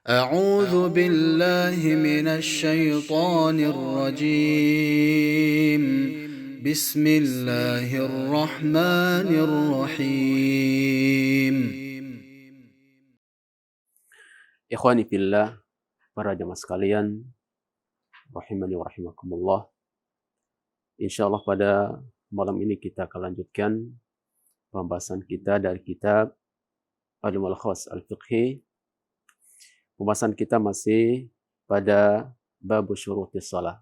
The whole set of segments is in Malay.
أعوذ بالله من الشيطان الرجيم. بسم الله الرحمن الرحيم. Ikhwani fillah, para jamaah sekalian, rahimani wa rahimakumullah. Insyaallah pada malam ini kita akan lanjutkan pembahasan kita dari kitab Al-Mulakhash Al-Fiqhi. Pembahasan kita masih pada bab syurutis shalah.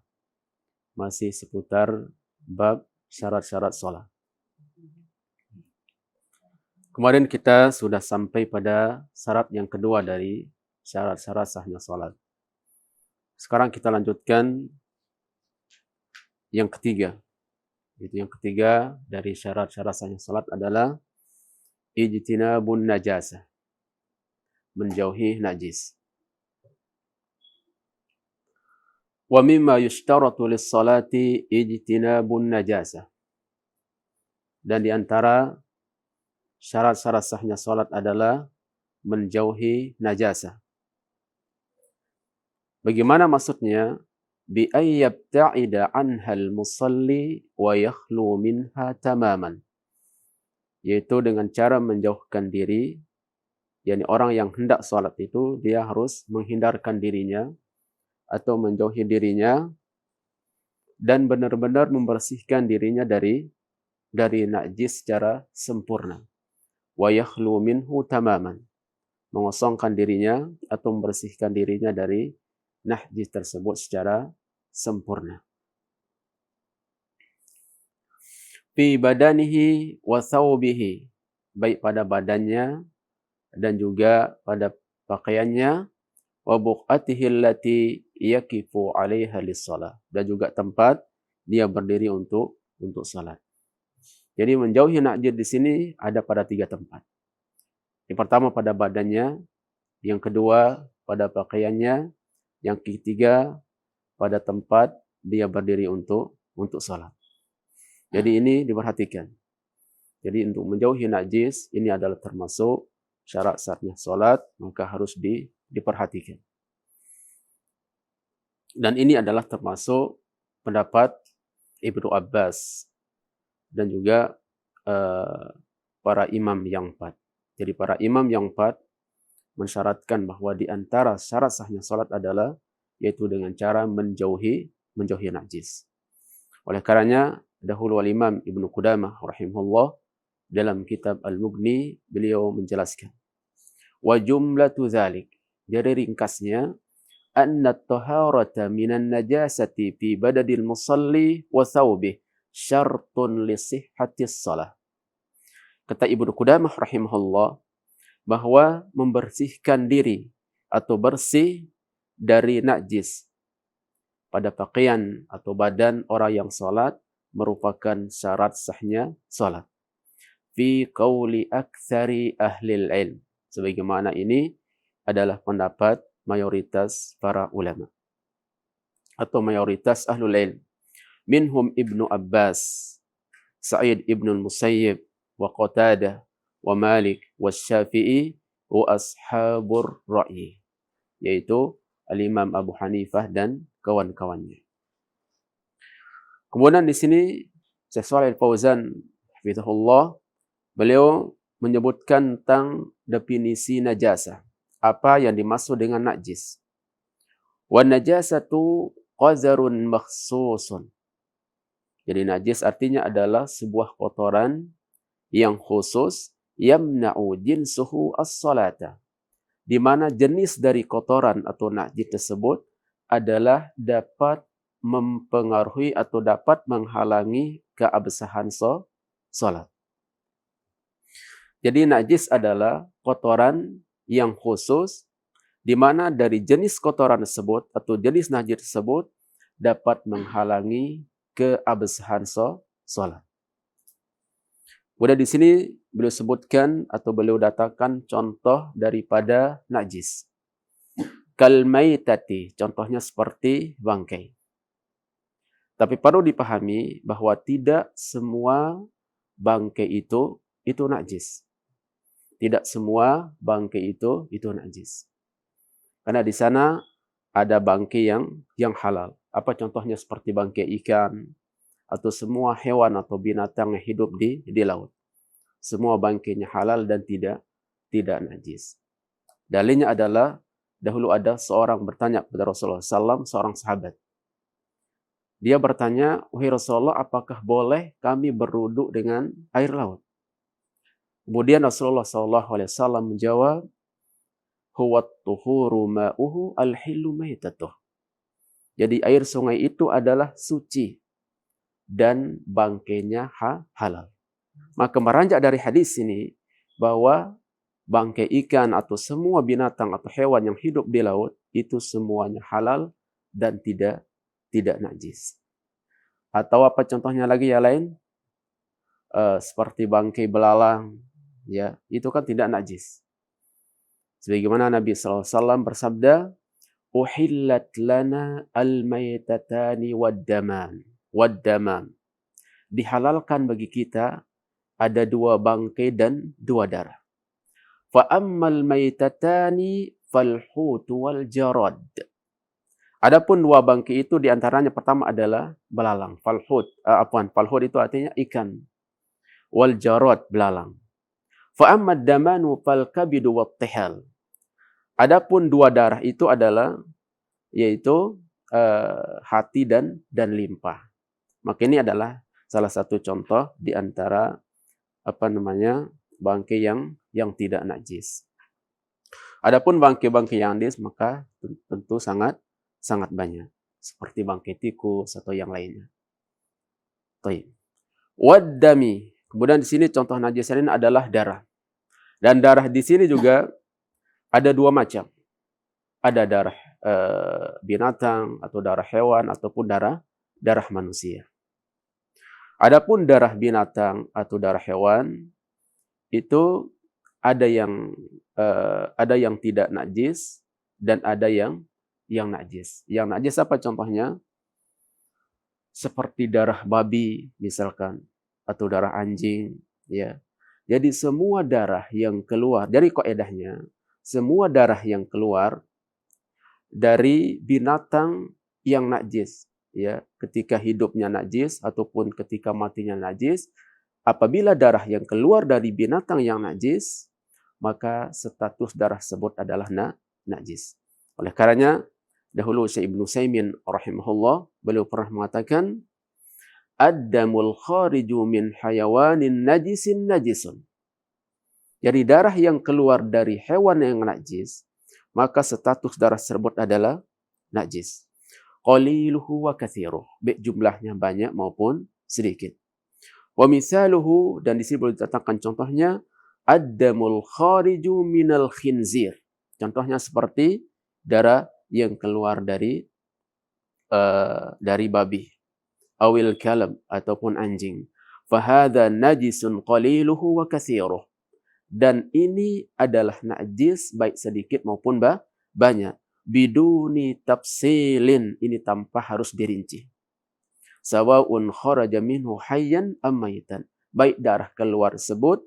Masih seputar bab syarat-syarat shalah. Kemarin kita sudah sampai pada syarat yang kedua dari syarat-syarat sahnya salat. Sekarang kita lanjutkan yang ketiga. Yang ketiga dari syarat-syarat sahnya salat adalah ijtinabun najasah. Menjauhi najis. Wa mimma yushtaratu lis-salati ijtinabun najasah. Dan di antara syarat-syarat sahnya salat adalah menjauhi najasah. Bagaimana maksudnya? Bi ayyabta'ida anhal musalli wa yakhlu minha tamaman. Yaitu dengan cara menjauhkan diri, yakni orang yang hendak salat itu dia harus menghindarkan dirinya atau menjauhi dirinya dan benar-benar membersihkan dirinya dari najis secara sempurna. Wa yakhlu minhu tamaman. Mengosongkan dirinya atau membersihkan dirinya dari najis tersebut secara sempurna. Fi badanihi wa thawbihi, baik pada badannya dan juga pada pakaiannya, wa buqatihi allati yakifu 'alaiha lis-shalah, dan juga tempat dia berdiri untuk salat. Jadi menjauhi najis di sini ada pada 3 tempat. Yang pertama pada badannya, yang kedua pada pakaiannya, yang ketiga pada tempat dia berdiri untuk salat. Jadi ini diperhatikan. Jadi untuk menjauhi najis ini adalah termasuk syarat sahnya salat, maka harus diperhatikan. Dan ini adalah termasuk pendapat Ibnu Abbas dan juga para imam yang 4. Jadi para imam yang 4 mensyaratkan bahwa di antara syarat sahnya salat adalah yaitu dengan cara menjauhi najis. Oleh karenanya dahulu al-Imam Ibnu Qudamah rahimahullah dalam kitab Al-Mughni beliau menjelaskan wa jumlatu dzalik, jadi ringkasnya anna at-taharata minan najasati fi badadil musalli wa thawbih syartun li sihhatis shalah. Kata Ibnu Qudamah rahimahullah bahwa membersihkan diri atau bersih dari najis pada pakaian atau badan orang yang salat merupakan syarat sahnya salat. Fi qauli aktsari ahlil ilm. Sebagaimana ini adalah pendapat mayoritas para ulama atau mayoritas ahlul ilm. Minhum Ibnu Abbas, Sa'id ibn al-Musayyib, wa Qatadah, wa Malik, wa Syafi'i, wa ashabur ra'yi. Yaitu Al-Imam Abu Hanifah dan kawan-kawannya. Kemudian di sini Syekh Shalih Al-Fauzan hafizahullah beliau menyebutkan tentang definisi najasah. Apa yang dimaksud dengan najis? Wa najasatu qazarun makhsusun. Jadi najis artinya adalah sebuah kotoran yang khusus yamna'u jinsuhu as-salata. Di mana jenis dari kotoran atau najis tersebut adalah dapat mempengaruhi atau dapat menghalangi keabsahan salat. Jadi najis adalah kotoran yang khusus di mana dari jenis kotoran tersebut atau jenis najis tersebut dapat menghalangi keabsahan salat. Kemudian di sini beliau sebutkan atau beliau datangkan contoh daripada najis. Kal maitati, contohnya seperti bangkai. Tapi perlu dipahami bahwa tidak semua bangkai itu najis. Tidak semua bangkai itu najis. Karena di sana ada bangkai yang halal. Apa contohnya seperti bangkai ikan atau semua hewan atau binatang yang hidup di laut. Semua bangkainya halal dan tidak najis. Dalilnya adalah dahulu ada seorang bertanya kepada Rasulullah SAW, seorang sahabat. Dia bertanya, wahai Rasulullah, apakah boleh kami berwudu dengan air laut? Kemudian Rasulullah SAW menjawab, huwa tuhuru ma'uhu al-hillu maitatuh. Jadi air sungai itu adalah suci dan bangkainya halal. Maka meranjak dari hadis ini bahwa bangkai ikan atau semua binatang atau hewan yang hidup di laut itu semuanya halal dan tidak najis. Atau apa contohnya lagi yang lain? Seperti bangkai belalang, ya, itu kan tidak najis. Sebagaimana Nabi SAW bersabda, uhillat lana al-maytatani wad-daman. Dihalalkan bagi kita ada 2 bangkai dan 2 darah. Fa ammal maytatani fal hut wal jarad. Adapun 2 bangkai itu diantaranya pertama adalah belalang, falhut itu artinya ikan. Wal jarad, belalang. Fa ammad damanu fal kabidu wat tihal. Adapun 2 darah itu adalah yaitu hati dan limpa. Maka ini adalah salah satu contoh di antara bangkai yang tidak najis. Adapun bangkai-bangkai yang najis maka tentu sangat banyak, seperti bangkai tikus atau yang lainnya. Baik. Waddami. Kemudian di sini contoh najis lain adalah darah. Dan darah di sini juga ada 2 macam. Ada darah binatang atau darah hewan ataupun darah manusia. Adapun darah binatang atau darah hewan itu ada yang tidak najis dan ada yang najis. Yang najis apa contohnya? Seperti darah babi misalkan atau darah anjing, ya. Jadi semua darah yang keluar dari kaidahnya, semua darah yang keluar dari binatang yang najis, ya, ketika hidupnya najis ataupun ketika matinya najis, apabila darah yang keluar dari binatang yang najis, maka status darah tersebut adalah najis. Oleh karenanya, dahulu Syekh Ibnu Utsaimin rahimahullah, beliau pernah mengatakan, ad-damul khariju min hayawanin najisin najisun. Jadi darah yang keluar dari hewan yang najis, maka status darah tersebut adalah najis. Qaliluhu wa kathiruh, baik jumlahnya banyak maupun sedikit. Wa misaluhu, dan di sini boleh ditetapkan contohnya, ad-damul khariju minal khinzir. Contohnya seperti darah yang keluar dari babi, awil kalab ataupun anjing. Fahadha najisun qaliluhu wa kathiruh. Dan ini adalah najis baik sedikit maupun banyak. Biduni tafsilin, ini tanpa harus dirinci. Sawa'un kharaja minhu hayyan am maitan. Baik darah keluar tersebut,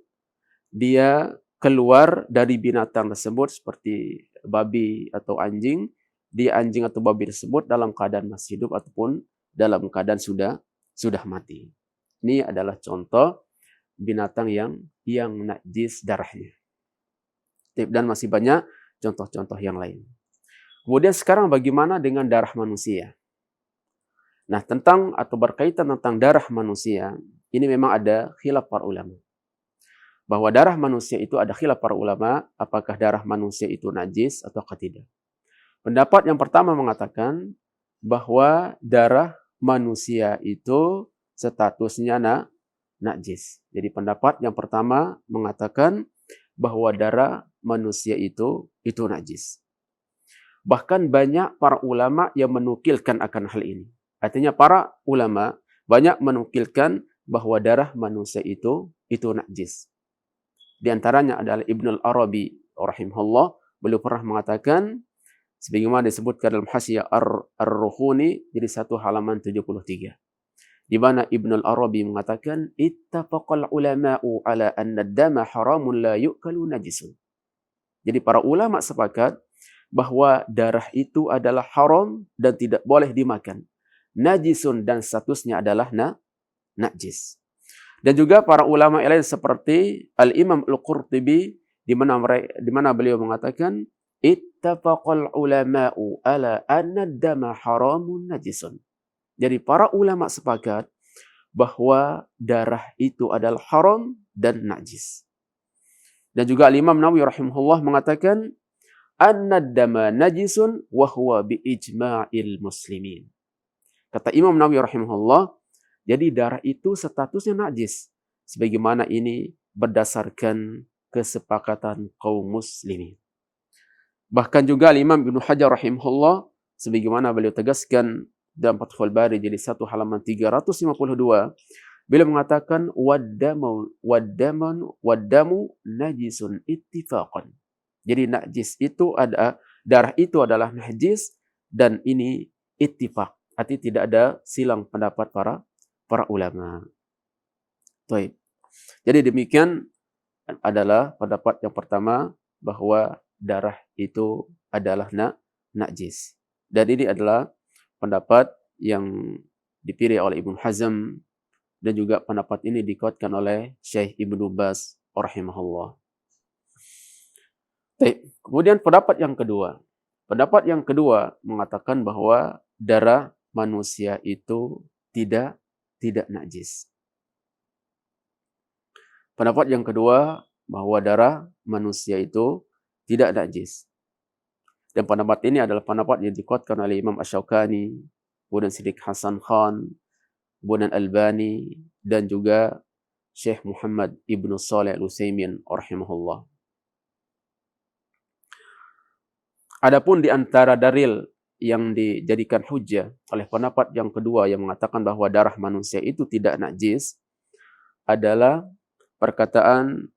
dia keluar dari binatang tersebut seperti babi atau anjing, dia anjing atau babi tersebut dalam keadaan masih hidup ataupun dalam keadaan sudah mati. Ini adalah contoh binatang yang najis darahnya. Dan masih banyak contoh-contoh yang lain. Kemudian sekarang bagaimana dengan darah manusia? Nah, tentang atau berkaitan tentang darah manusia, ini memang ada khilaf para ulama. Bahwa darah manusia itu ada khilaf para ulama, apakah darah manusia itu najis atau tidak. Pendapat yang pertama mengatakan bahwa darah manusia itu statusnya najis. Jadi pendapat yang pertama mengatakan bahwa darah manusia itu najis. Bahkan banyak para ulama yang menukilkan akan hal ini. Artinya para ulama banyak menukilkan bahwa darah manusia itu najis. Di antaranya adalah Ibnu Arabi rahimahullah, beliau pernah mengatakan sebagaimana disebutkan dalam Hasyiah Ar-Ruhuni jadi 1 halaman 73. Di mana Ibnu Arabi mengatakan ittafaqal ulama'u ala anna ad-dama haramun la yu'kalu najisun. Jadi para ulama sepakat bahwa darah itu adalah haram dan tidak boleh dimakan. Najisun dan statusnya adalah najis. Dan juga para ulama lain seperti Al-Imam Al-Qurtubi di mana beliau mengatakan ittafaqal ulama'u ala anna ad-dama haramun najisun. Jadi para ulama sepakat bahwa darah itu adalah haram dan najis. Dan juga Al-Imam Nawawi rahimahullah mengatakan anna ad-dama najisun wa huwa bi ijma'il muslimin. Kata Imam Nawawi rahimahullah, jadi darah itu statusnya najis sebagaimana ini berdasarkan kesepakatan kaum muslimin. Bahkan juga Imam Ibnu Hajar rahimahullah sebagaimana beliau tegaskan dalam Fathul Bari jadi 1 halaman 352, beliau mengatakan waddamu najisun ittifaqan. Jadi najis itu darah itu adalah najis dan ini ittifaq. Artinya tidak ada silang pendapat para ulama. Baik. Jadi demikian adalah pendapat yang pertama bahwa darah itu adalah najis. Dan ini adalah pendapat yang dipilih oleh Ibnu Hazm dan juga pendapat ini dikuatkan oleh Syekh Ibnu Baz rahimahullah. Baik. Kemudian pendapat yang kedua. Pendapat yang kedua mengatakan bahwa darah manusia itu tidak najis. Pendapat yang kedua bahwa darah manusia itu tidak najis. Dan pendapat ini adalah pendapat yang dikuatkan oleh Imam Asy-Syaukani, kemudian Siddiq Hasan Khan, kemudian Albani dan juga Syekh Muhammad Ibnu Shalih Al-Utsaimin rahimahullah. Adapun di antara dalil yang dijadikan hujjah oleh pendapat yang kedua yang mengatakan bahwa darah manusia itu tidak najis adalah perkataan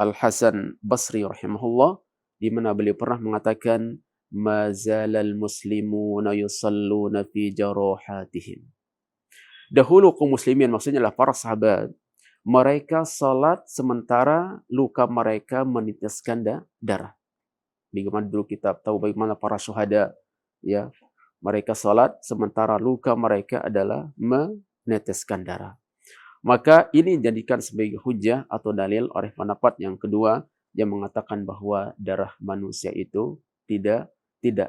Al-Hasan Basri rahimahullah di mana beliau pernah mengatakan mazalal muslimuna yusalluna fi jarahatihim. Dahulu kaum muslimin maksudnya adalah para sahabat, mereka salat sementara luka mereka menitiskan darah. Bagaimana dulu kita tahu bagaimana para syuhada, ya, mereka salat sementara luka mereka adalah meneteskan darah. Maka ini dijadikan sebagai hujjah atau dalil oleh pendapat yang kedua yang mengatakan bahwa darah manusia itu tidak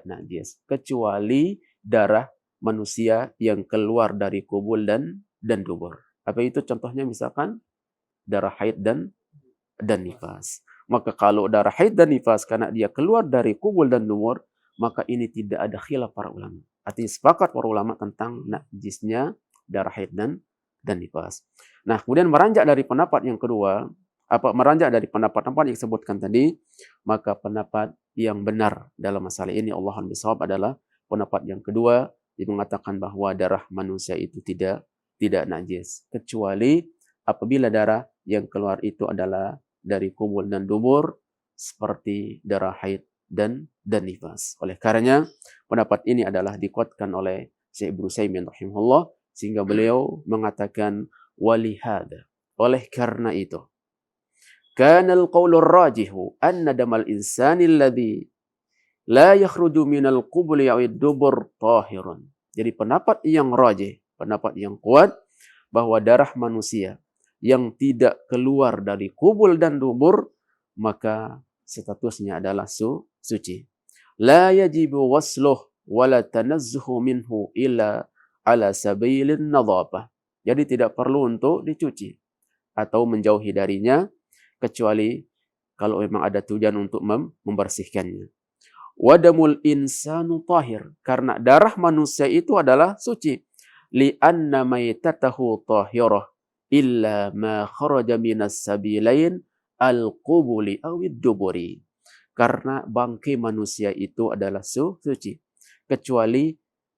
najis kecuali darah manusia yang keluar dari kubul dan dubur. Apa itu contohnya? Misalkan darah haid dan nifas. Maka kalau darah haid dan nifas karena dia keluar dari kubul dan dubur, maka ini tidak ada khilaf para ulama. Artinya sepakat para ulama tentang najisnya darah haid dan nifas. Nah, kemudian meranjak dari pendapat yang kedua, meranjak dari pendapat-pendapat yang disebutkan tadi, maka pendapat yang benar dalam masalah ini Allahul Bisawab adalah pendapat yang kedua yang mengatakan bahwa darah manusia itu tidak najis kecuali apabila darah yang keluar itu adalah dari kubul dan dubur seperti darah haid dan nifas. Oleh karenanya pendapat ini adalah dikuatkan oleh Syekh Ibnu Utsaimin rahimahullah sehingga beliau mengatakan walihada, oleh karena itu kana al-qaulur rajihu anna damal insani alladhi la yakhruju minal qubuli awid dubur tahirun. Jadi pendapat yang rajih, pendapat yang kuat bahwa darah manusia yang tidak keluar dari kubul dan dubur maka statusnya adalah suci. La yajibu wasluh wala tanazzuhu minhu illa ala sabilin nadhafah. Jadi tidak perlu untuk dicuci atau menjauhi darinya kecuali kalau memang ada tujuan untuk membersihkannya. Wadamul insanu tahir, karena darah manusia itu adalah suci. Li'anna maitatahu tahirah illa ma kharaja minas sabilain al-qubuli awid duburi. Karena bangkai manusia itu adalah suci kecuali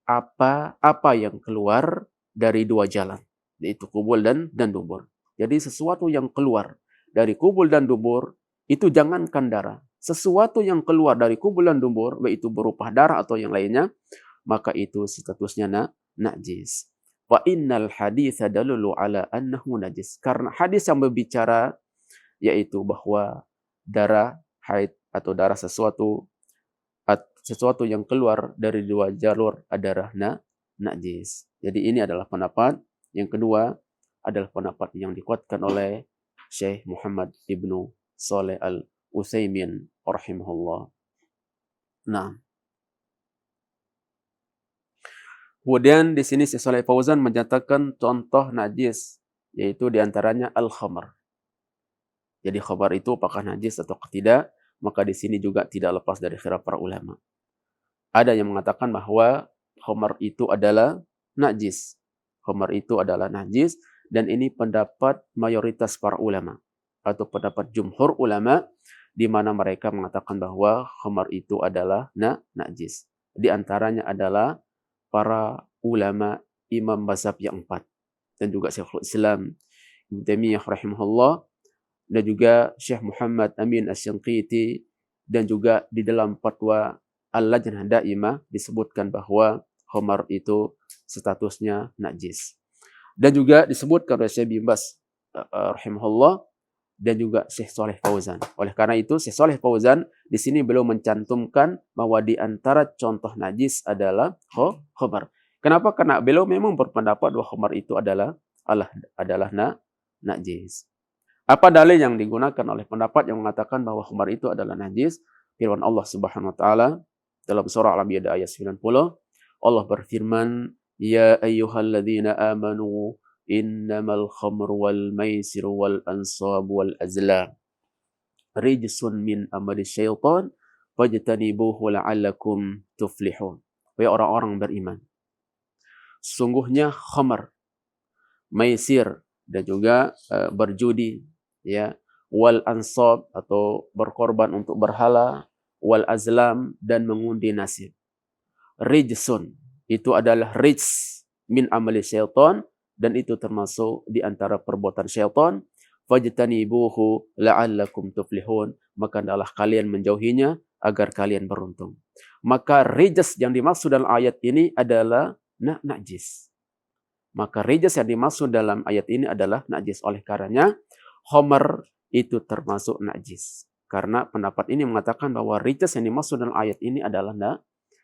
apa yang keluar dari dua jalan, yaitu kubul dan dubur. Jadi sesuatu yang keluar dari kubul dan dubur itu jangankan darah, sesuatu yang keluar dari kubul dan dubur baik itu berupa darah atau yang lainnya, maka itu statusnya najis. Wa innal haditsa dalulu ala annahu najis. Karena hadis yang berbicara yaitu bahwa darah haid atau darah sesuatu sesuatu yang keluar dari dua jalur adalah najis. Jadi ini adalah pendapat yang kedua, adalah pendapat yang dikuatkan oleh Syekh Muhammad Ibnu Shalih Al-Utsaimin rahimahullah. Nah, kemudian di sini Syekh Shalih Fauzan menyatakan contoh najis, yaitu diantaranya al-khamar. Jadi khamar itu apakah najis atau tidak, maka di sini juga tidak lepas dari khilaf para ulama. Ada yang mengatakan bahwa khamar itu adalah najis. Khamar itu adalah najis, dan ini pendapat mayoritas para ulama atau pendapat jumhur ulama, di mana mereka mengatakan bahwa khamar itu adalah najis. Di antaranya adalah para ulama imam mazhab yang 4 dan juga Syekhul Islam Ibnu Taimiyah rahimahullah, dan juga Syekh Muhammad Amin Asy-Syanqiti, dan juga di dalam fatwa Al-Lajnah Daimah disebutkan bahwa khamar itu statusnya najis. Dan juga disebutkan oleh Syekh bin Baz rahimahullah dan juga Syekh Shalih Fauzan. Oleh karena itu Syekh Shalih Fauzan di sini beliau mencantumkan bahwa di antara contoh najis adalah khamar. Kenapa? Karena beliau memang berpendapat bahwa khamar itu adalah najis. Apa dalil yang digunakan oleh pendapat yang mengatakan bahwa khamar itu adalah najis? Firman Allah Subhanahu wa taala dalam surah Al-Anbiya ayat 90, Allah berfirman, "Ya ayyuhalladzina amanu innamal khamru wal maisiru wal ansabu wal azlam rijsun min amali syaitan fajtanibuhu la'allakum tuflihun." Wahai orang-orang beriman, sungguhnya khamar, maisir, dan juga berjudi, ya, wal ansab atau berkorban untuk berhala, wal azlam dan mengundi nasib. Rijsun itu adalah rijs min amali syaitan, dan itu termasuk di antara perbuatan syaitan. Fajtanibuhu la'allakum tuflihun, maka hendaklah kalian menjauhinya agar kalian beruntung. Maka rijs yang dimaksud dalam ayat ini adalah najis. Maka rijs yang dimaksud dalam ayat ini adalah najis. Oleh karenanya khamar itu termasuk najis. Karena pendapat ini mengatakan bahwa rijs yang dimaksud dalam ayat ini adalah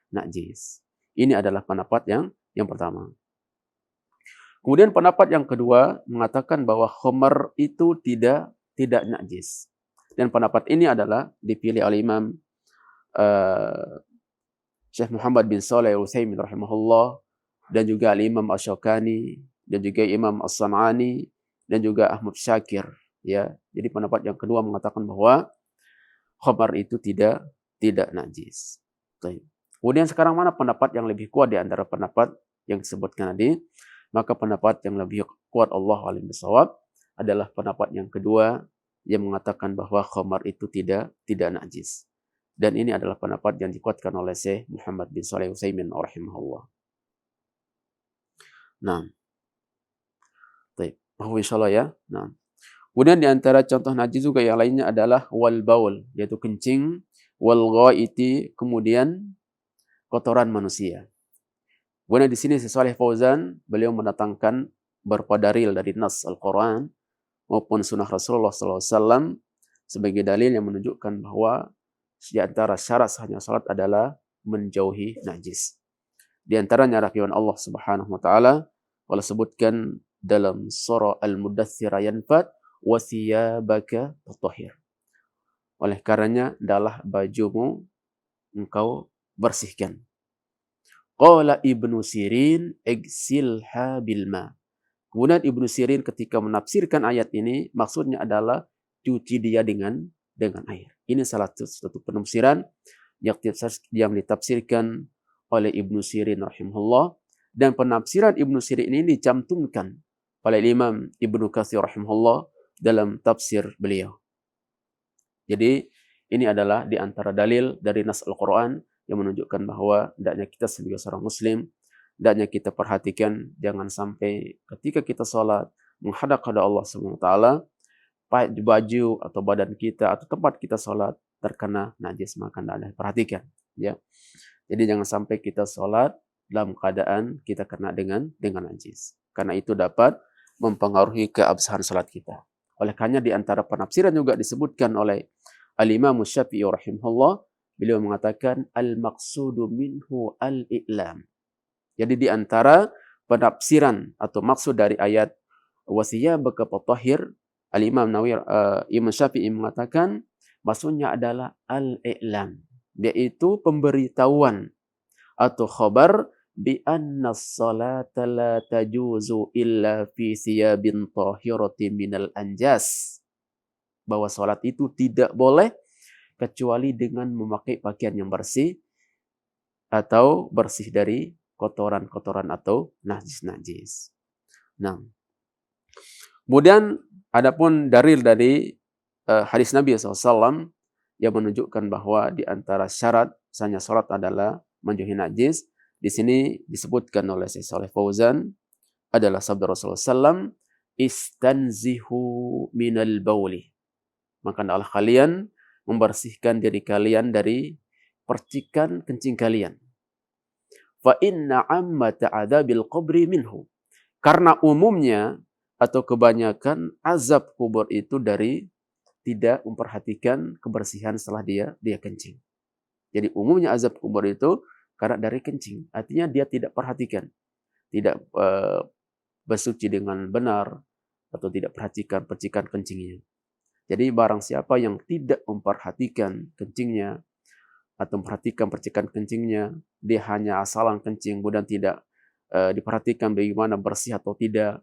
najis. Ini adalah pendapat yang pertama. Kemudian pendapat yang kedua mengatakan bahwa khamar itu tidak najis. Dan pendapat ini adalah dipilih oleh Imam Syekh Muhammad bin Shalih Al-Utsaimin rahimahullah, dan juga Al-Imam Asy-Syaukani, dan juga Imam As-San'ani, dan juga Ahmad Syakir, ya. Jadi pendapat yang kedua mengatakan bahwa khamar itu tidak najis. Baik. Kemudian sekarang mana pendapat yang lebih kuat di antara pendapat yang disebutkan tadi? Maka pendapat yang lebih kuat, Allah alim bisawab, adalah pendapat yang kedua yang mengatakan bahwa khamar itu tidak najis. Dan ini adalah pendapat yang dikuatkan oleh Syekh Muhammad bin Shalih Al-Utsaimin rahimahullah. Nah, baik, insyaallah ya. Nah, kemudian di antara contoh najis juga yang lainnya adalah wal baul, yaitu kencing, wal ghaiti, kemudian kotoran manusia. Kemudian di sini Syekh Shalih Fauzan beliau mendatangkan beberapa dalil dari nas Al-Quran maupun sunnah Rasulullah SAW sebagai dalil yang menunjukkan bahwa di antara syarat sahnya salat adalah menjauhi najis. Di antaranya firman Allah Subhanahu wa taala, Allah sebutkan dalam surah Al-Mudaththir ayat 4, wa thiyabaka fatahhir. Oleh karenanya adalah bajumu engkau bersihkan. Qala Ibnu Sirin igsilha bil ma. Kemudian Ibnu Sirin ketika menafsirkan ayat ini maksudnya adalah cuci dia dengan air. Ini salah satu penafsiran yang ditafsirkan oleh Ibnu Sirin rahimahullah, dan penafsiran Ibnu Sirin ini dicantumkan oleh Imam Ibnu Katsir rahimahullah dalam tafsir beliau. Jadi ini adalah di antara dalil dari nas Al-Quran yang menunjukkan bahwa hendaknya kita sebagai seorang muslim, hendaknya kita perhatikan jangan sampai ketika kita sholat menghadap kepada Allah Subhanahu wa taala, baju atau badan kita atau tempat kita sholat terkena najis, maka hendaknya perhatikan, ya. Jadi jangan sampai kita sholat dalam keadaan kita kena dengan najis, karena itu dapat mempengaruhi keabsahan sholat kita. Oleh karena di antara penafsiran juga disebutkan oleh Al-Imam Syafi'i rahimahullah beliau mengatakan al-maqsudu minhu al-i'lam. Jadi di antara penafsiran atau maksud dari ayat wasiyabaka fatahhir, Al-Imam Nawawi Imam Syafi'i mengatakan maksudnya adalah al-i'lam, yaitu pemberitahuan atau khabar bi anna as-salata la tajuzu illa fi thiyabin tahiratin minal anjas. Bahwa salat itu tidak boleh kecuali dengan memakai pakaian yang bersih atau bersih dari kotoran-kotoran atau najis-najis. Nah, kemudian adapun dalil dari hadis Nabi SAW yang menunjukkan bahwa di antara syarat sahnya salat adalah menjauhi najis. Di sini disebutkan oleh Syekh Shalih Fauzan adalah sabda Rasulullah SAW, istanzihu minal bauli. Maka hendaklah kalian membersihkan diri kalian dari percikan kencing kalian. Fa inna ammata adzabil qabri minhu. Karena umumnya atau kebanyakan azab kubur itu dari tidak memperhatikan kebersihan setelah dia kencing. Jadi umumnya azab kubur itu karena dari kencing. Artinya dia tidak perhatikan, tidak bersuci dengan benar atau tidak perhatikan percikan kencingnya. Jadi barang siapa yang tidak memperhatikan kencingnya atau memperhatikan percikan kencingnya, dia hanya asalan kencing kemudian tidak diperhatikan bagaimana bersih atau tidak,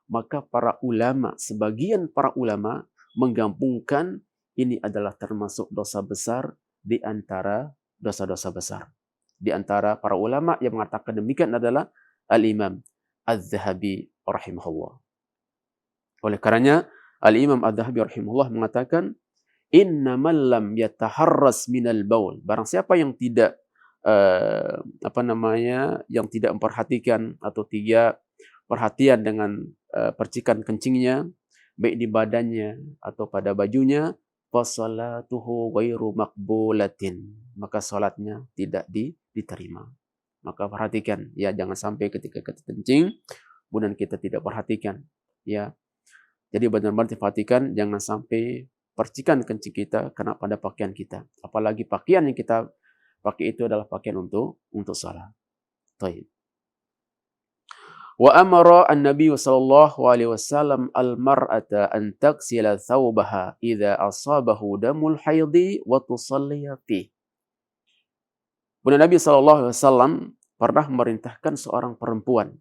maka para ulama, sebagian para ulama menggabungkan ini adalah termasuk dosa besar di antara dosa-dosa besar. Di antara para ulama yang mengatakan demikian adalah Al-Imam Az-Zahabi rahimahullah. Oleh karenanya Al-Imam Az-Zahabi rahimahullah mengatakan innamal lam yataharras minal baul. Barang siapa yang tidak yang tidak memperhatikan atau tidak perhatian dengan percikan kencingnya baik di badannya atau pada bajunya, fasalatuhu ghairu maqbulatin. Maka salatnya tidak diterima. Maka perhatikan ya, jangan sampai ketika kita kencing kemudian kita tidak perhatikan ya. Jadi benar-benar diperhatikan, jangan sampai percikan kencing kita kena pada pakaian kita. Apalagi pakaian yang kita pakai itu adalah pakaian untuk salat. Baik. Wa amara an-nabiy sallallahu alaihi wasallam al-mar'ata an taghsila thawbaha idza asabahu damul haidhi wa tusalli fihi. Nabi sallallahu alaihi wasallam pernah memerintahkan seorang perempuan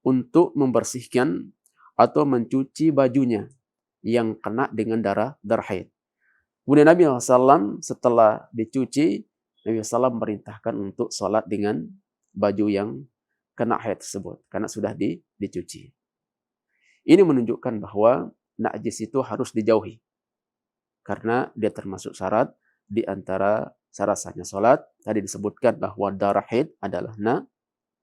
untuk membersihkan atau mencuci bajunya yang kena dengan darah haid. Kemudian Nabi SAW setelah dicuci, Nabi SAW memerintahkan untuk sholat dengan baju yang kena haid tersebut, karena sudah dicuci. Ini menunjukkan bahwa najis itu harus dijauhi, karena dia termasuk syarat di antara syarat sahnya sholat. Tadi disebutkan bahwa darah haid adalah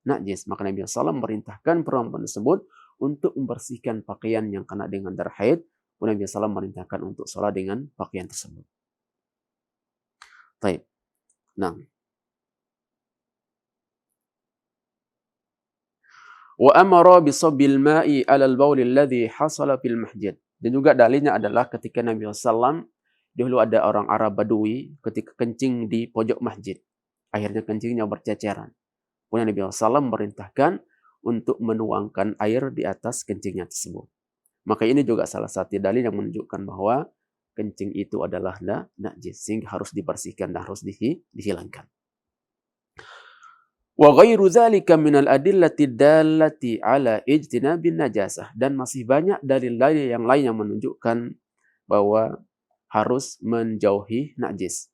najis, maka Nabi SAW memerintahkan perempuan tersebut untuk membersihkan pakaian yang kena dengan darah haid. Nabi SAW memerintahkan untuk sholat dengan pakaian tersebut. Baik. Nah. Wa amara bisabbil ma'i 'alal baul alladhi hasala fil masjid. Dan juga dalilnya adalah ketika Nabi SAW dahulu ada orang Arab Badui ketika kencing di pojok masjid. Akhirnya kencingnya berceceran. Kemudian Nabi SAW memerintahkan untuk menuangkan air di atas kencingnya tersebut. Maka ini juga salah satu dalil yang menunjukkan bahwa kencing itu adalah najis, sehingga harus dibersihkan dan harus dihilangkan. Wa ghairu dzalika minal adillati dallati ala ijtinabin najasah. Dan masih banyak dalil-dalil yang lain yang menunjukkan bahwa harus menjauhi najis.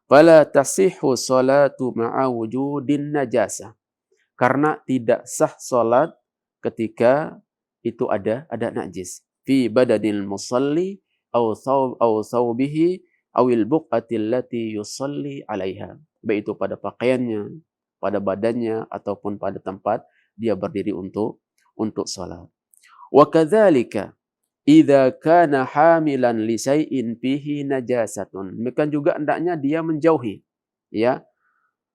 Fala tasihhu salatu ma'a wujudin najasah. Karena tidak sah salat ketika itu ada najis. Fi badanil musalli aw thawbihi awil buqatil lati yusalli 'alaiha. Baik itu pada pakaiannya, pada badannya ataupun pada tempat dia berdiri untuk salat. Wa kadzalika idza kana hamilan li syai'in fihi najasatun. Demikian juga hendaknya dia menjauhi ya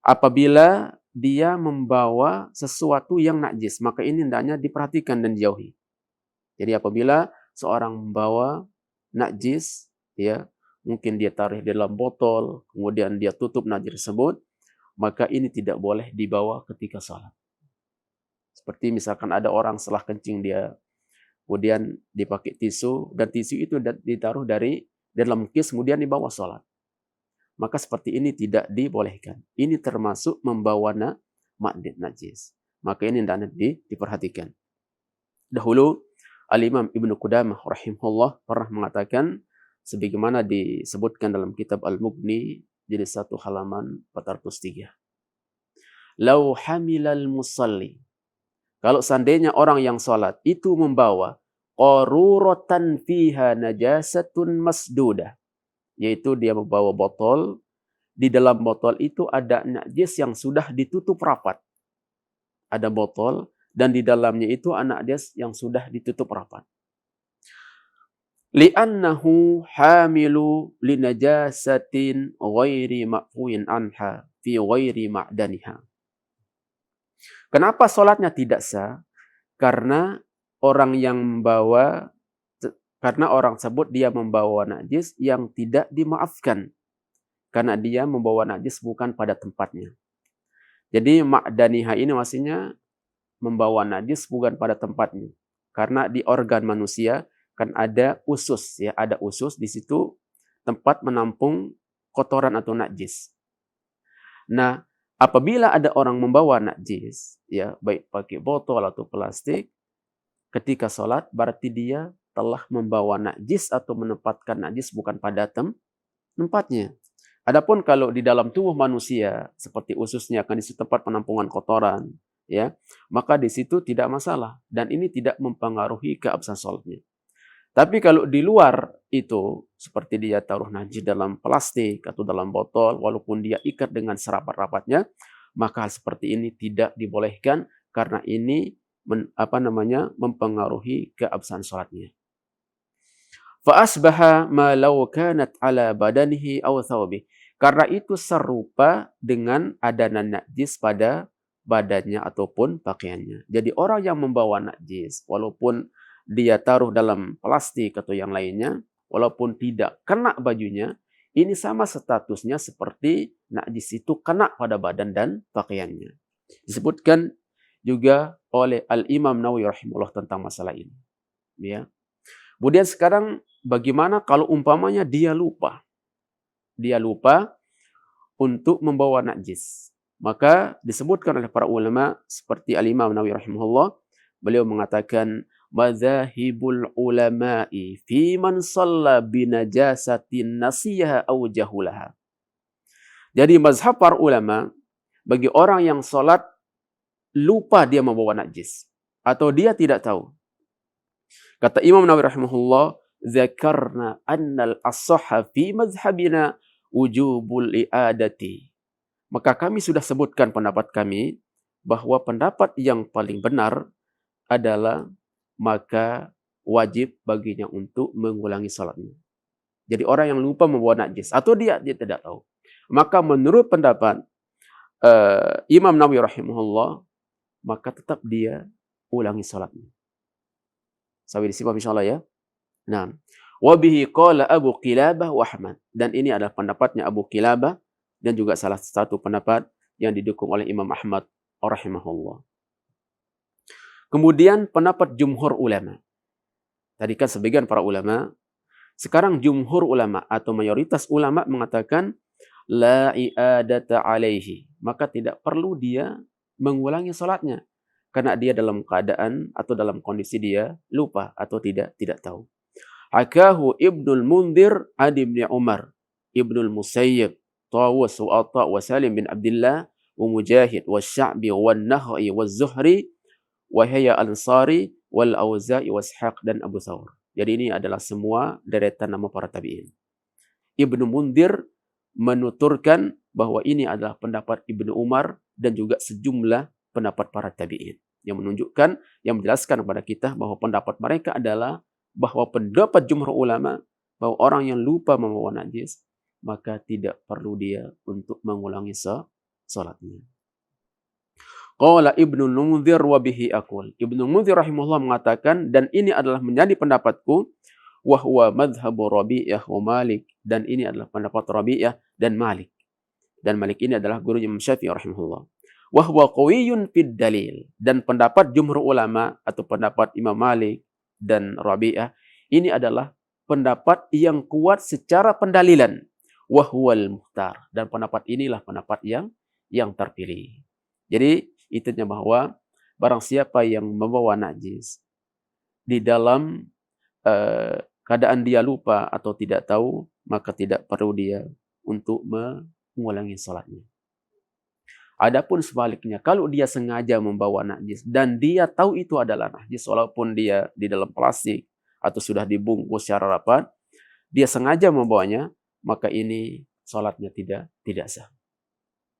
apabila dia membawa sesuatu yang najis, maka ini hendaknya diperhatikan dan dijauhi. Jadi apabila seorang membawa najis ya, mungkin dia taruh di dalam botol, kemudian dia tutup najis tersebut, maka ini tidak boleh dibawa ketika salat. Seperti misalkan ada orang setelah kencing dia, kemudian dipakai tisu, dan tisu itu ditaruh dari dalam kis, kemudian dibawa salat. Maka seperti ini tidak dibolehkan. Ini termasuk membawa magnet najis. Maka ini hendaknya diperhatikan. Dahulu Al-Imam Ibnu Qudamah rahimahullah pernah mengatakan, sebagaimana disebutkan dalam kitab Al-Mughni jadi 1 halaman 403. Lau hamilal musalli, kalau seandainya orang yang salat itu membawa qaruratan fiha najasatun masdudah, yaitu dia membawa botol, di dalam botol itu ada najis yang sudah ditutup rapat. Ada botol dan di dalamnya itu ada najis yang sudah ditutup rapat. Li'annahu hamilu linajasatin ghairi ma'fuin anha fi ghairi ma'daniha. Kenapa salatnya tidak sah? Karena orang tersebut dia membawa najis yang tidak dimaafkan. Karena dia membawa najis bukan pada tempatnya. Jadi ma'daniha ini maksudnya membawa najis bukan pada tempatnya. Karena di organ manusia kan ada usus, ya, ada usus di situ tempat menampung kotoran atau najis. Nah, apabila ada orang membawa najis, ya, baik pakai botol atau plastik, ketika sholat berarti dia telah membawa najis atau menempatkan najis bukan pada tempatnya. Adapun kalau di dalam tubuh manusia seperti ususnya akan di tempat penampungan kotoran, ya, maka di situ tidak masalah dan ini tidak mempengaruhi keabsahan sholatnya. Tapi kalau di luar itu seperti dia taruh najis dalam plastik atau dalam botol, walaupun dia ikat dengan serapat-rapatnya, maka hal seperti ini tidak dibolehkan karena ini mempengaruhi keabsahan sholatnya. Fa'asbaha ma law kanat ala badanihi aw thawbih. Karena itu serupa dengan adanan najis pada badannya ataupun pakaiannya. Jadi orang yang membawa najis, walaupun dia taruh dalam plastik atau yang lainnya, walaupun tidak kena bajunya, ini sama statusnya seperti najis itu kena pada badan dan pakaiannya. Disebutkan juga oleh Al-Imam Nawawi rahimahullah tentang masalah ini. Ya. Kemudian sekarang bagaimana kalau umpamanya dia lupa? Dia lupa untuk membawa najis. Maka disebutkan oleh para ulama seperti Al-Imam Nawawi rahimahullah, beliau mengatakan madzahibul ulama'i fi man shalla binajasatin nasiyaha aw jahulaha. Jadi mazhab para ulama bagi orang yang salat lupa dia membawa najis atau dia tidak tahu. Kata Imam Nawawi rahimahullah, "Dzakarna annal as-sahha fi mazhabina wujubul i'adati." Maka kami sudah sebutkan pendapat kami bahwa pendapat yang paling benar adalah maka wajib baginya untuk mengulangi salatnya. Jadi orang yang lupa membawa najis atau dia tidak tahu, maka menurut pendapat Imam Nawawi rahimahullah, maka tetap dia ulangi salatnya. Sampai disimak insyaallah ya. Nah, wa bihi qala Abu Qilabah wa Ahmad, dan ini adalah pendapatnya Abu Qilabah dan juga salah satu pendapat yang didukung oleh Imam Ahmad rahimahullah. Kemudian pendapat jumhur ulama. Tadi kan sebagian para ulama, sekarang jumhur ulama atau mayoritas ulama mengatakan la i'adata alaihi, maka tidak perlu dia mengulangi salatnya karena dia dalam keadaan atau dalam kondisi dia lupa atau tidak tahu. Hakahu Ibnul Mundhir an Ibnu Umar, Ibnul Musayyib, Tawus wa Atha wa Salim bin Abdullah wa Mujahid wa Sya'bi wa Nakhai wa Zuhri wa Yahya al-Ansari wal Auza'i wa Ishaq dan Abu Thawr. Jadi ini adalah semua deretan nama para tabi'in. Ibnu Mundhir menuturkan bahwa ini adalah pendapat Ibnu Umar dan juga sejumlah pendapat para tabi'in yang menunjukkan, yang menjelaskan kepada kita bahwa pendapat mereka adalah bahwa pendapat jumhur ulama bahwa orang yang lupa membawa najis maka tidak perlu dia untuk mengulangi salatnya. Qala Ibnu Mundhir wa bihi aqul. Ibnu Mundhir rahimahullah mengatakan dan ini adalah menjadi pendapatku, wa huwa madhhabu Rabi'ah wa Malik, dan ini adalah pendapat Rabi'ah dan Malik. Dan Malik ini adalah guru Imam Syafi'i rahimahullah. Wa huwa qawiyyun fid dalil, dan pendapat jumhur ulama atau pendapat Imam Malik dan Rabi'ah ini adalah pendapat yang kuat secara pendalilan. Wa huwal muhtar, dan pendapat inilah pendapat yang terpilih. Jadi intinya bahwa barang siapa yang membawa najis di dalam keadaan dia lupa atau tidak tahu, maka tidak perlu dia untuk mengulangi salatnya. Adapun sebaliknya, kalau dia sengaja membawa najis dan dia tahu itu adalah najis, walaupun dia di dalam plastik atau sudah dibungkus secara rapat, dia sengaja membawanya, maka ini salatnya tidak sah.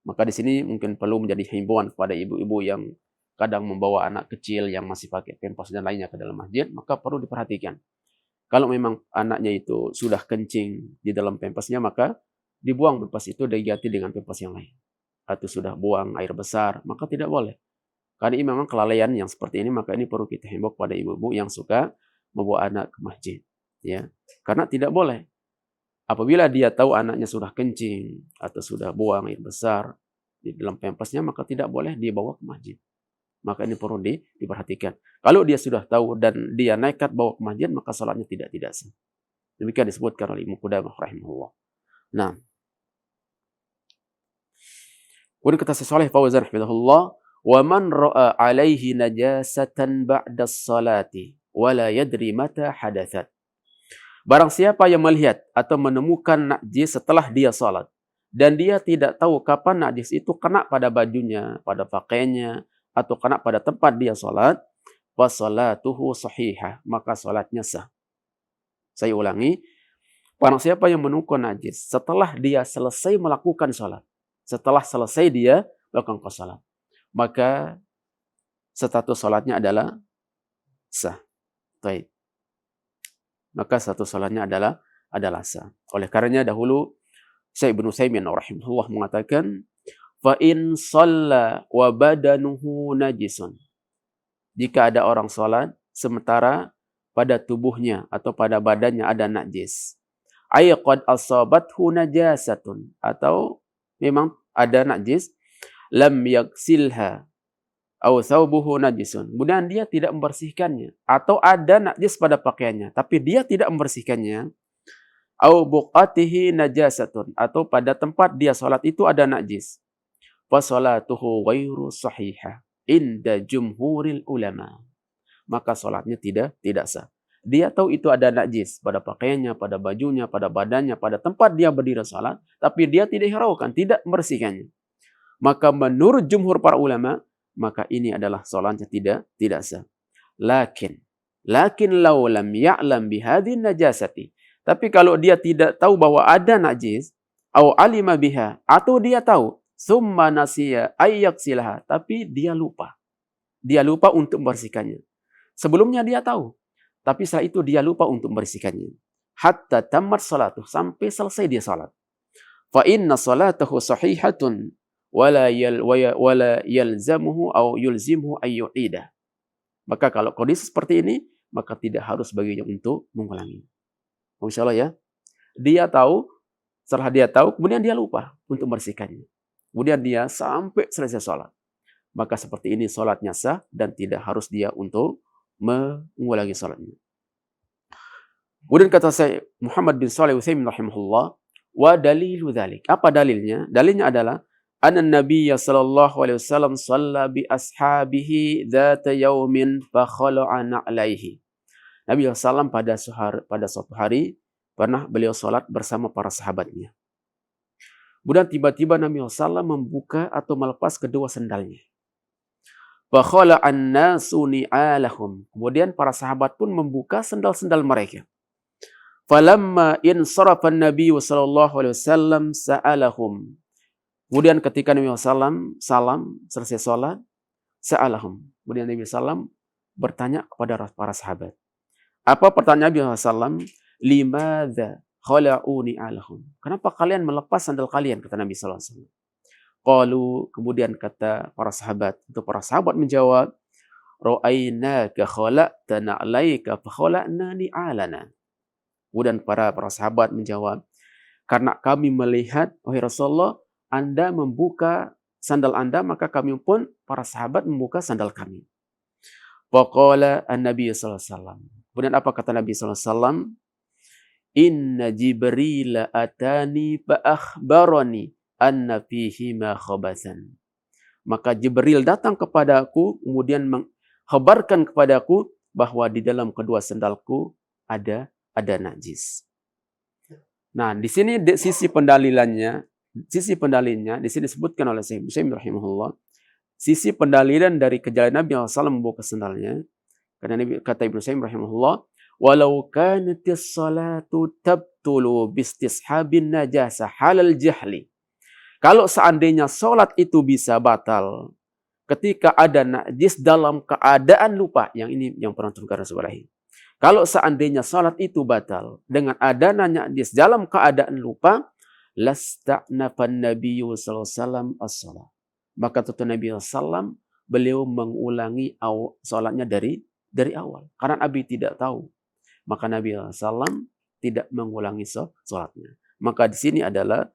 Maka di sini mungkin perlu menjadi himbauan kepada ibu-ibu yang kadang membawa anak kecil yang masih pakai pempas dan lainnya ke dalam masjid, maka perlu diperhatikan. Kalau memang anaknya itu sudah kencing di dalam pempasnya, maka dibuang pempas itu diganti dengan pempas yang lain. Atau sudah buang air besar, maka tidak boleh. Karena ini memang kelalaian yang seperti ini, maka ini perlu kita himbau kepada ibu-ibu yang suka membawa anak ke masjid. Ya, karena tidak boleh. Apabila dia tahu anaknya sudah kencing atau sudah buang air besar di dalam pempasnya, maka tidak boleh dibawa ke masjid. Maka ini perlu diperhatikan. Kalau dia sudah tahu dan dia nekat bawa ke masjid, maka salatnya tidak sah. Demikian disebutkan oleh Ibnu Qudamah rahimahullah. Nah, kemudian kata Shalih Fauzan rahimahullah, wa man ra'a alaihi najasatan ba'da salati wa la yadri mata hadathat. Barang siapa yang melihat atau menemukan najis setelah dia salat dan dia tidak tahu kapan najis itu kena pada bajunya, pada pakaiannya, atau kena pada tempat dia salat, fa salatuhu sahihah, maka salatnya sah. Saya ulangi, barang siapa yang menemukan najis setelah dia selesai melakukan salat, setelah selesai dia melakukan salat, maka status salatnya adalah sah. Baik. Maka status salatnya adalah sah. Oleh karenanya dahulu Syekh Ibnu Utsaimin rahimahullah mengatakan, fa in shalla wa badanuhu najisun. Jika ada orang salat sementara pada tubuhnya atau pada badannya ada najis. Ay qad asabathu najasatun, atau memang ada najis, lam yaksilha aw thawbuhu najisun. Kemudian dia tidak membersihkannya, atau ada najis pada pakaiannya tapi dia tidak membersihkannya. Aw buqatihi najasatun, atau pada tempat dia salat itu ada najis. Fa salatuhu ghairu sahihah inda jumhuril ulama. Maka salatnya tidak sah. Dia tahu itu ada najis pada pakaiannya, pada bajunya, pada badannya, pada tempat dia berdiri salat, tapi dia tidak hiraukan, tidak membersihkannya. Maka menurut jumhur para ulama, maka ini adalah salatnya tidak sah. Lakin law lam ya'lam bihadhin najasati. Tapi kalau dia tidak tahu bahwa ada najis, au alima biha, atau dia tahu, summa nasiya ayyaksilaha, tapi dia lupa. Dia lupa untuk membersihkannya. Sebelumnya dia tahu, tapi setelah itu dia lupa untuk membersihkannya. Hatta tamat salatuh, sampai selesai dia salat. Fa inna salatahu sahihatun wala yalzamuhu au yulzimhu ayyu'idah. Maka kalau kondisi seperti ini, maka tidak harus baginya untuk mengulangi. Insyaallah ya. Dia tahu, setelah dia tahu, kemudian dia lupa untuk membersihkannya. Kemudian dia sampai selesai salat. Maka seperti ini salatnya sah dan tidak harus dia untuk mengulangi salatnya. Kemudian kata saya Muhammad bin Shalih Utsaimin rahimahullah, wa dalilu dzalik. Apa dalilnya? Dalilnya adalah anna Nabiy sallallahu alaihi wasallam shalla bi ashabihi dzata yaumin fa khala'a na'laihi. Nabi SAW pada suatu hari pernah beliau salat bersama para sahabatnya. Kemudian tiba-tiba Nabi SAW membuka atau melepas kedua sendalnya. Fa khala'an nasu ni'alahum. Kemudian para sahabat pun membuka sendal-sendal mereka. Falamma insarafa an-nabiy sallallahu alaihi wasallam sa'alahum. Kemudian ketika Nabi SAW selesai salat, sa'alahum. Kemudian Nabi SAW bertanya kepada para sahabat. Apa pertanyaan Nabi SAW? Limadza khala'u ni'alahum. Kenapa kalian melepas sandal kalian? Kata Nabi SAW. Qalu, kemudian kata para sahabat. Itu para sahabat menjawab, Ra'ainaka khala'ta na'laika fa khala'na ni'alana. Kemudian para sahabat menjawab, karena kami melihat, wahai Rasulullah, Anda membuka sandal Anda, maka kami pun, para sahabat, membuka sandal kami. Faqala an-Nabi sallallahu alaihi wasallam. Kemudian apa kata Nabi sallallahu alaihi wasallam? Inna Jibril atani fa akhbarani anna fihi ma khabathan. Maka Jibril datang kepadaku, kemudian mengkhabarkan kepadaku bahwa di dalam kedua sandalku ada najis. Nah, di sini sisi pendalilannya di sini disebutkan oleh Syekh Muslim rahimahullah. Sisi pendalilan dari kejalanan Nabi SAW membuka sandalnya. Karena Nabi kata Ibnu Sa'im rahimahullah, walau kanatis salatu tabtulu bistishabin najasa halal jahli. Kalau seandainya salat itu bisa batal ketika ada najis dalam keadaan lupa, yang ini yang pernah terkara sebelahi. Kalau seandainya salat itu batal dengan ada najis dalam keadaan lupa, lasta'nafan nabiyyu sallallahu alaihi wasallam as-shalah. Maka tentu Nabi SAW beliau mengulangi salatnya dari awal. Karena Nabi tidak tahu. Maka Nabi SAW tidak mengulangi salatnya. Maka di sini adalah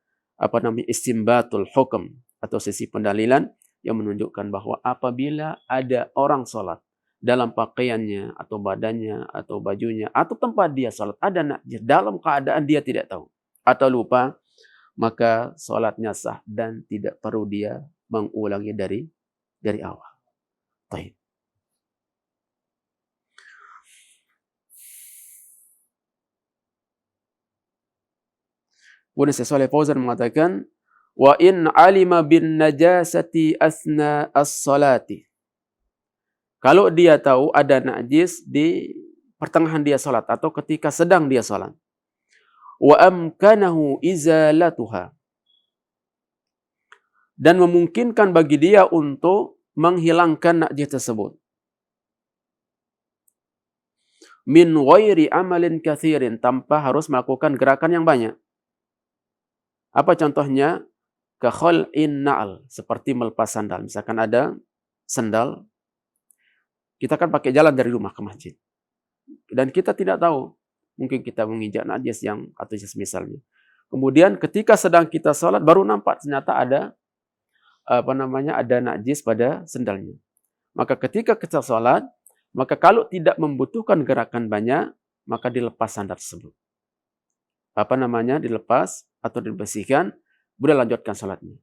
istimbatul hukum atau sisi pendalilan yang menunjukkan bahwa apabila ada orang salat dalam pakaiannya atau badannya atau bajunya atau tempat dia salat ada najis dalam keadaan dia tidak tahu atau lupa, maka salatnya sah dan tidak perlu dia mengulangi dari awal. Baik. Kemudian Syekh Shalih Fauzan mengatakan, wa in alima bin najasati asna as-salati. Kalau dia tahu ada najis di pertengahan dia salat atau ketika sedang dia salat. Wa amkanahu izalatuha. Dan memungkinkan bagi dia untuk menghilangkan najis tersebut. Min ghairi amalin kathirin, tanpa harus melakukan gerakan yang banyak. Apa contohnya? Ka khal'in na'al, seperti melepas sandal. Misalkan ada sandal, kita kan pakai jalan dari rumah ke masjid. Dan kita tidak tahu, mungkin kita menginjak najis yang atau misalnya. Kemudian ketika sedang kita salat baru nampak ternyata ada ada najis pada sandalnya. Maka ketika kita salat, maka kalau tidak membutuhkan gerakan banyak, maka dilepas sandal tersebut. Dilepas atau dibersihkan, kemudian lanjutkan salatnya.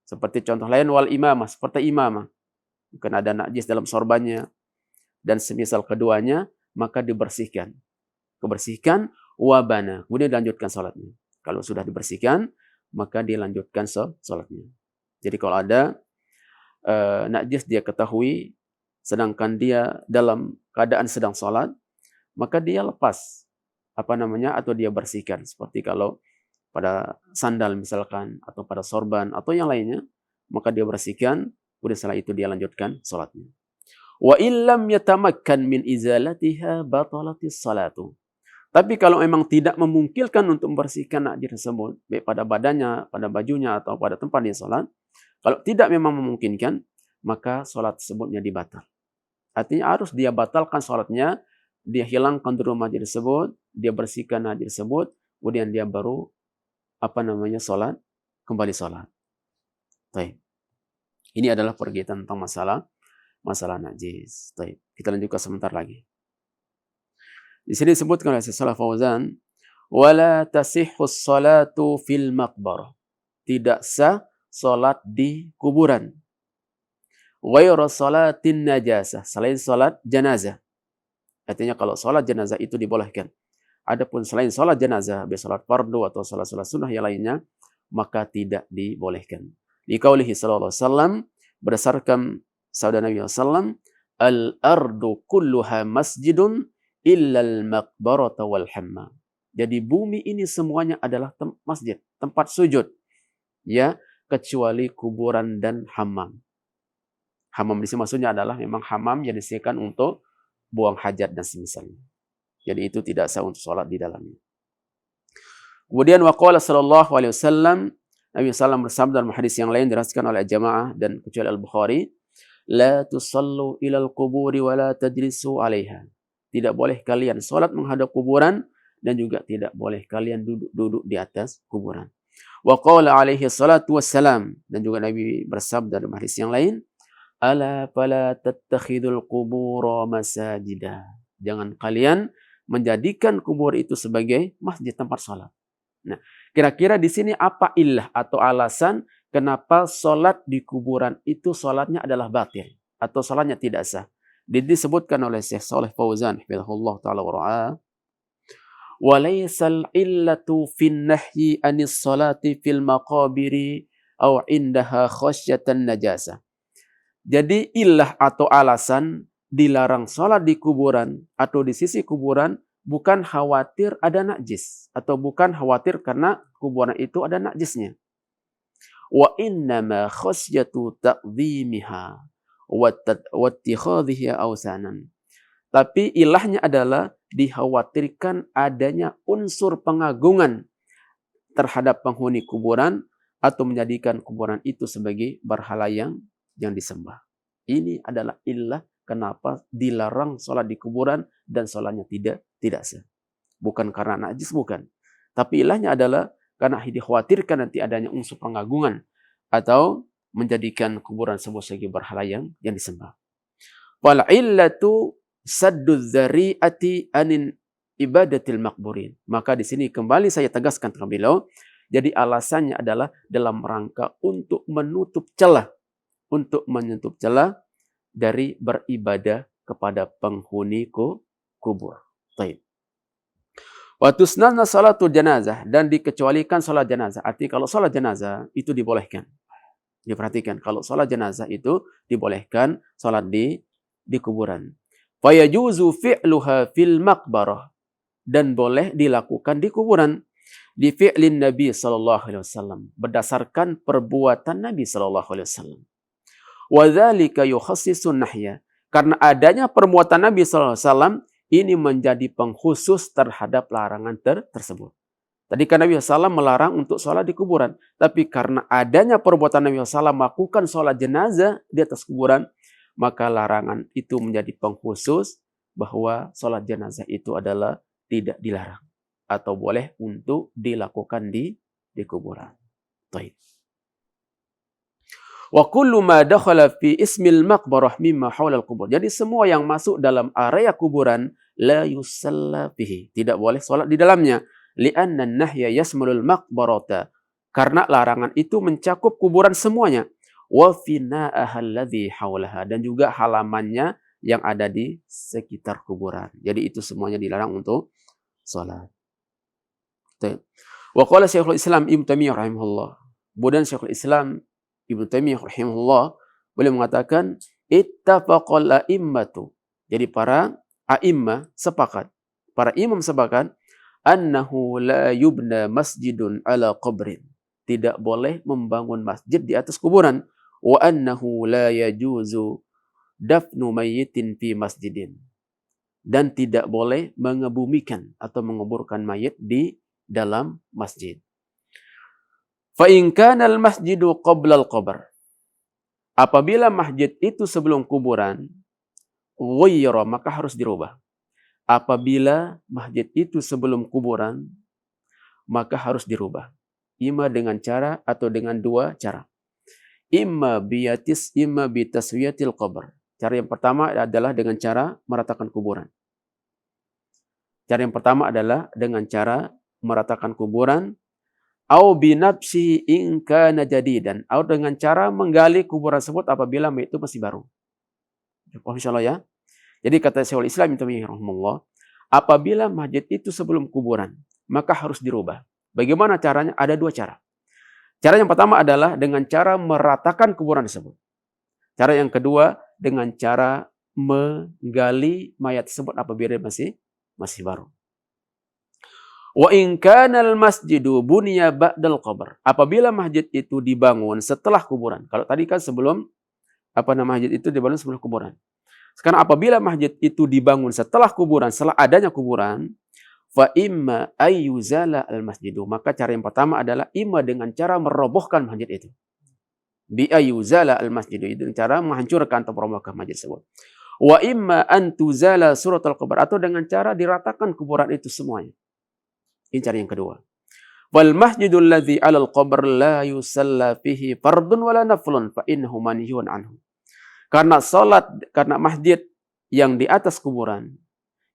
Seperti contoh lain wal imamah, seperti imamah. Mungkin ada najis dalam sorbannya dan semisal keduanya, maka dibersihkan. Kebersihkan wabana, kemudian dilanjutkan salatnya. Kalau sudah dibersihkan, maka dilanjutkan salatnya. Jadi kalau ada najis dia ketahui, sedangkan dia dalam keadaan sedang salat, maka dia lepas atau dia bersihkan. Seperti kalau pada sandal misalkan, atau pada sorban, atau yang lainnya, maka dia bersihkan, kemudian setelah itu dia lanjutkan salatnya. Wa illam yatamakkan min izalatiha batalatis salatu. Tapi kalau memang tidak memungkinkan untuk membersihkan najis tersebut, baik pada badannya, pada bajunya, atau pada tempat dia salat, kalau tidak memang memungkinkan, maka salat tersebutnya dibatal. Artinya harus dia batalkan salatnya, dia hilangkan dulu najis tersebut, dia bersihkan najis tersebut, kemudian dia baru salat, kembali salat. Baik. Ini adalah perkaitan tentang masalah najis. Baik. Kita lanjutkan sebentar lagi. Di sini disebutkan oleh Syekh Shalih Fauzan, wala tasihhu salatu fil maqbarah. Tidak sah salat di kuburan. Ghairu salatin najasah, selain salat jenazah. Artinya kalau salat jenazah itu dibolehkan. Adapun selain salat jenazah, salat fardu atau salat-salat sunnah yang lainnya, maka tidak dibolehkan. Di qaulihi sallallahu alaihi wasallam, berdasarkan sabda Nabi sallallahu al-ardu kulluha masjidun illa al-maqbarata wal hamma. Jadi bumi ini semuanya adalah masjid, tempat sujud. Ya, kecuali kuburan dan hammam. Hammam di sini maksudnya adalah memang hammam yang disediakan untuk buang hajat dan semisalnya. Jadi itu tidak sah untuk salat di dalamnya. Kemudian waqala sallallahu alaihi wasallam, Nabi sallallahu bersabda dalam hadis yang lain diriwayatkan oleh jamaah dan kecuali Al-Bukhari, la tusallu ilal quburi wa la tajlisu 'alaiha. Tidak boleh kalian salat menghadap kuburan dan juga tidak boleh kalian duduk di atas kuburan. Wa qala alaihi salatu wassalam, dan juga Nabi bersabda dalam hadis yang lain, ala fala tattakhidul qubura masajida. Jangan kalian menjadikan kubur itu sebagai masjid, tempat salat. Nah, kira-kira di sini apa illah atau alasan kenapa salat di kuburan itu salatnya adalah batil atau salatnya tidak sah? Disebutkan oleh Syekh Shalih Fauzan hafizahullah taala wa ra'ah, wa laysal illatu fin nahyi anis salati fil maqabiri aw indaha khasyatan najasa. Jadi illah atau alasan dilarang salat di kuburan atau di sisi kuburan bukan khawatir ada najis atau bukan khawatir karena kuburan itu ada najisnya. Wa innama khasyatu ta'dhimiha wa ittikhadhiha awsanan. Tapi ilahnya adalah dikhawatirkan adanya unsur pengagungan terhadap penghuni kuburan atau menjadikan kuburan itu sebagai berhala yang disembah. Ini adalah ilah kenapa dilarang sholat di kuburan dan sholatnya tidak sah. Bukan karena najis, bukan. Tapi ilahnya adalah karena dikhawatirkan nanti adanya unsur pengagungan atau menjadikan kuburan sebagai berhala yang disembah. Wal illatu saddu dzari'ati anin ibadatil maqburin. Maka di sini kembali saya tegaskan terlebih dahulu. Jadi alasannya adalah dalam rangka untuk menutup celah dari beribadah kepada penghuni kubur. Baik. Wa tusnana salatul janazah, dan dikecualikan salat jenazah. Artinya kalau salat jenazah itu dibolehkan. Diperhatikan, kalau salat jenazah itu dibolehkan salat di kuburan. Fa yajuzu fi'luha fil maqbarah, dan boleh dilakukan di kuburan. Di fi'lin Nabi sallallahu alaihi wasallam, berdasarkan perbuatan Nabi sallallahu alaihi wasallam. Wa dzalika yukhassisun nahya, karena adanya perbuatan Nabi sallallahu alaihi wasallam ini menjadi pengkhusus terhadap larangan tersebut. Tadi kan Nabi SAW melarang untuk sholat di kuburan. Tapi karena adanya perbuatan Nabi SAW melakukan sholat jenazah di atas kuburan, maka larangan itu menjadi pengkhusus bahwa sholat jenazah itu adalah tidak dilarang. Atau boleh untuk dilakukan di kuburan. Baik. Wa kullu ma dakhala fi ismil maqbarah mimma haulal kubur. Jadi semua yang masuk dalam area kuburan la yusalla fihi, tidak boleh salat di dalamnya. Li'anna an-nahya yasmalul maqbarata, karena larangan itu mencakup kuburan semuanya. Wa fina'aha alladhi haulaha, dan juga halamannya yang ada di sekitar kuburan. Jadi itu semuanya dilarang untuk salat. Wa qala Syekhul Islam Ibnu Taimiyah rahimahullah. Kemudian Syekhul Islam Ibnu Taimiyah rahimahullah beliau mengatakan ittafaqal a'immatu. Jadi para a'immah sepakat, para imam sepakat annahu la yubna masjidun ala qabrin. Tidak boleh membangun masjid di atas kuburan. Wa annahu la yajuzu dafnu mayyitin fi masjidin. Dan tidak boleh mengebumikan atau menguburkan mayit di dalam masjid. Fa in kana al-masjidu qabla al-qabr. Apabila masjid itu sebelum kuburan, ghayyara, maka harus dirubah. Apabila masjid itu sebelum kuburan, maka harus dirubah. Ima dengan cara atau dengan dua cara. Imma bitaswiyatil qabr. Cara yang pertama adalah dengan cara meratakan kuburan. Cara yang pertama adalah dengan cara meratakan kuburan. Au binabsi in kana jadidan. Atau dengan cara menggali kuburan tersebut apabila mayit itu masih baru. Insyaallah ya. Jadi kata Syekhul Islam Ibnu Taimiyah rahimahullah, apabila masjid itu sebelum kuburan, maka harus dirubah. Bagaimana caranya? Ada dua cara. Cara yang pertama adalah dengan cara meratakan kuburan tersebut. Cara yang kedua dengan cara menggali mayat tersebut apabila masih baru. Wa in kana al-masjidu buniya ba'dal qabr. Apabila masjid itu dibangun setelah kuburan. Kalau tadi kan sebelum masjid itu dibangun sebelum kuburan. Sekarang apabila masjid itu dibangun setelah kuburan, setelah adanya kuburan, fa imma ayyuzala al-masjidu. Maka cara yang pertama adalah imma dengan cara merobohkan masjid itu. Bi ayyuzala al-masjidu, itu dengan cara menghancurkan atau merobohkan masjid tersebut. Wa imma an tuzala suratul qabr, atau dengan cara diratakan kuburan itu semuanya. Ini cara yang kedua. Wal masjidul ladzi 'alal qabr la yusalla fihi fardun wala naflun fa innahu manhiyun anhu. Karena masjid yang di atas kuburan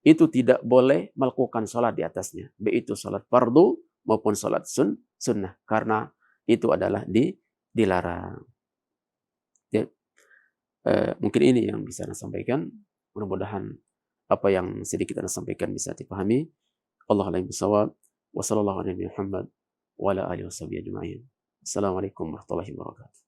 itu tidak boleh melakukan salat di atasnya, baik itu salat fardu maupun salat sunnah, karena itu adalah dilarang. Ya, mungkin ini yang bisa saya sampaikan. Mudah-mudahan apa yang sedikit saya sampaikan bisa dipahami. Allahu a'lam bishawab. Wa sallallahu alaihi Muhammad wa ala alihi washabihi ajma'in. Assalamualaikum warahmatullahi wabarakatuh.